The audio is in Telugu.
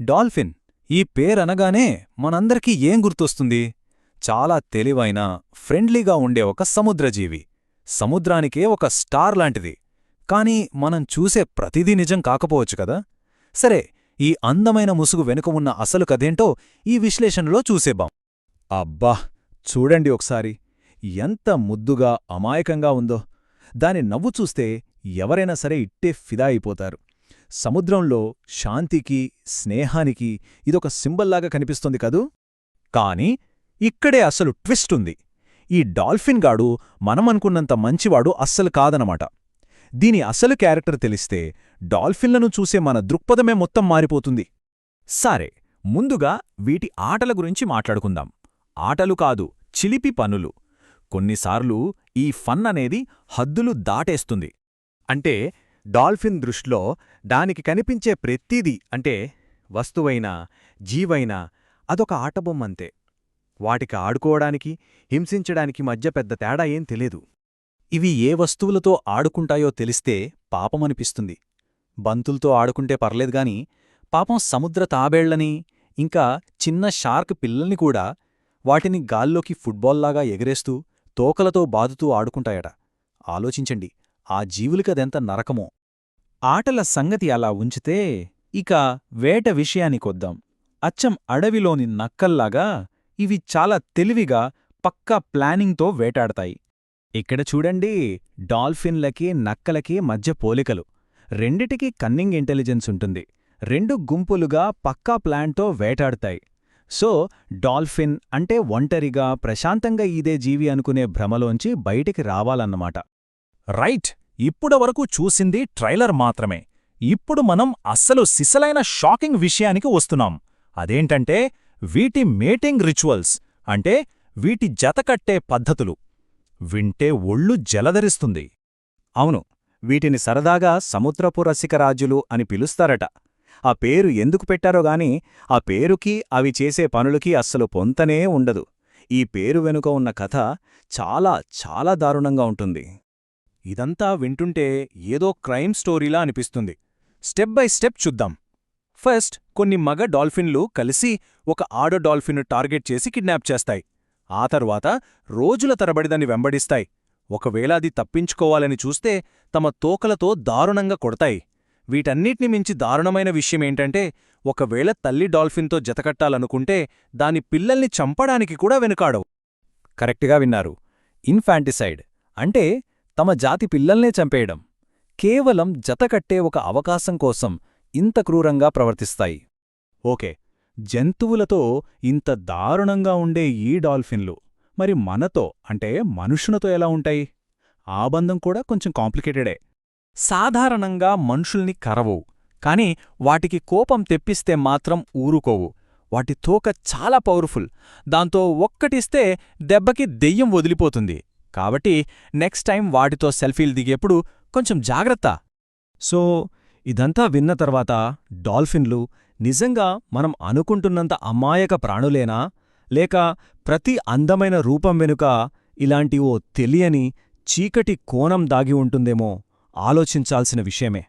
డాల్ఫిన్ ఈ పేరనగానే మనందరికీ ఏం గుర్తొస్తుంది? చాలా తెలివైన, ఫ్రెండ్లీగా ఉండే ఒక సముద్రజీవి. సముద్రానికే ఒక స్టార్ లాంటిది. కాని మనం చూసే ప్రతిదీ నిజం కాకపోవచ్చు కదా. సరే, ఈ అందమైన ముసుగు వెనుక ఉన్న అసలు కథేంటో ఈ విశ్లేషణలో చూసేద్దాం. అబ్బా, చూడండి ఒకసారి, ఎంత ముద్దుగా అమాయకంగా ఉందో. దాని నవ్వు చూస్తే ఎవరైనా సరే ఇట్టే ఫిదా అయిపోతారు. సముద్రంలో శాంతికి, స్నేహానికి ఇదొక సింబల్లాగా కనిపిస్తుంది కదూ. కాని ఇక్కడే అసలు ట్విస్ట్ ఉంది. ఈ డాల్ఫిన్ గాడు మనమనుకున్నంత మంచివాడు అస్సలు కాదనమాట. దీని అసలు క్యారెక్టర్ తెలిస్తే డాల్ఫిన్లను చూసే మన దృక్పథమే మొత్తం మారిపోతుంది. సరే, ముందుగా వీటి ఆటల గురించి మాట్లాడుకుందాం. ఆటలు కాదు, చిలిపి పనులు. కొన్నిసార్లు ఈ ఫన్ అనేది హద్దులు దాటేస్తుంది. అంటే డాల్ఫిన్ దృష్టిలో దానికి కనిపించే ప్రతిదీ, అంటే వస్తువైనా, జీవైనా అదొక ఆటబొమ్మంతే. వాటికి ఆడుకోవడానికి, హింసించడానికి మధ్య పెద్ద తేడా ఏం తెలీదు. ఇవి ఏ వస్తువులతో ఆడుకుంటాయో తెలిస్తే పాపమనిపిస్తుంది. బంతులతో ఆడుకుంటే పర్లేదుగాని, పాపం సముద్ర తాబేళ్లని, ఇంకా చిన్న షార్క్ పిల్లల్ని కూడా వాటిని గాల్లోకి ఫుట్బాల్లాగా ఎగరేస్తూ, తోకలతో బాదుతూ ఆడుకుంటాయట. ఆలోచించండి, ఆ జీవులకదెంత నరకమో. ఆటల సంగతి అలా ఉంచితే ఇక వేట విషయానికొద్దాం. అచ్చం అడవిలోని నక్కల్లాగా ఇవి చాలా తెలివిగా, పక్కా ప్లానింగ్తో వేటాడతాయి. ఇక్కడ చూడండి, డాల్ఫిన్లకి, నక్కలకి మధ్య పోలికలు. రెండిటికీ కన్నింగ్ ఇంటెలిజెన్స్ ఉంటుంది. రెండు గుంపులుగా పక్కా ప్లాన్తో వేటాడతాయి. సో డాల్ఫిన్ అంటే ఒంటరిగా, ప్రశాంతంగా ఈదే జీవి అనుకునే భ్రమలోంచి బయటికి రావాలన్నమాట. రైట్, ఇప్పుడవరకు చూసింది ట్రైలర్ మాత్రమే. ఇప్పుడు మనం అస్సలు సిసలైన షాకింగ్ విషయానికి వస్తున్నాం. అదేంటంటే వీటి మేటింగ్ రిచువల్స్, అంటే వీటి జతకట్టే పద్ధతులు. వింటే ఒళ్ళు జలధరిస్తుంది. అవును, వీటిని సరదాగా సముద్రపు రసికరాజులు అని పిలుస్తారట. ఆ పేరు ఎందుకు పెట్టారోగాని ఆ పేరుకి, అవి చేసే పనులకి అస్సలు పొంతనే ఉండదు. ఈ పేరు వెనుక ఉన్న కథ చాలా చాలా దారుణంగా ఉంటుంది. ఇదంతా వింటుంటే ఏదో క్రైమ్ స్టోరీలా అనిపిస్తుంది. స్టెప్ బై స్టెప్ చూద్దాం. ఫస్ట్, కొన్ని మగ డాల్ఫిన్లు కలిసి ఒక ఆడ డాల్ఫిన్ను టార్గెట్ చేసి కిడ్నాప్ చేస్తాయి. ఆ తర్వాత రోజుల తరబడి దాన్ని వెంబడిస్తాయి. ఒకవేళ అది తప్పించుకోవాలని చూస్తే తమ తోకలతో దారుణంగా కొడతాయి. వీటన్నిటిని మించి దారుణమైన విషయమేంటంటే, ఒకవేళ తల్లి డాల్ఫిన్తో జతకట్టాలనుకుంటే దాని పిల్లల్ని చంపడానికి కూడా వెనుకాడవు. కరెక్ట్గా విన్నారు, ఇన్ఫాంటిసైడ్ అంటే తమ జాతి పిల్లల్నే చంపేయడం. కేవలం జతకట్టే ఒక అవకాశం కోసం ఇంత క్రూరంగా ప్రవర్తిస్తాయి. ఓకే, జంతువులతో ఇంత దారుణంగా ఉండే ఈ డాల్ఫిన్లు మరి మనతో, అంటే మనుషులతో ఎలా ఉంటాయి? ఆ బంధం కూడా కొంచెం కాంప్లికేటెడే. సాధారణంగా మనుషుల్ని కరవవు, కాని వాటికి కోపం తెప్పిస్తే మాత్రం ఊరుకోవు. వాటి తోక చాలా పవర్ఫుల్. దాంతో ఒక్కటిస్తే దెబ్బకి దెయ్యం వదిలిపోతుంది. కాబట్టి నెక్స్ట్ టైం వాటితో సెల్ఫీలు దిగేప్పుడు కొంచెం జాగ్రత్త. సో ఇదంతా విన్న తర్వాత డాల్ఫిన్లు నిజంగా మనం అనుకుంటున్నంత అమాయక ప్రాణులేనా, లేక ప్రతి అందమైన రూపం వెనుక ఇలాంటి ఓ తెలియని, చీకటి కోణం దాగి ఉంటుందేమో ఆలోచించాల్సిన విషయమే.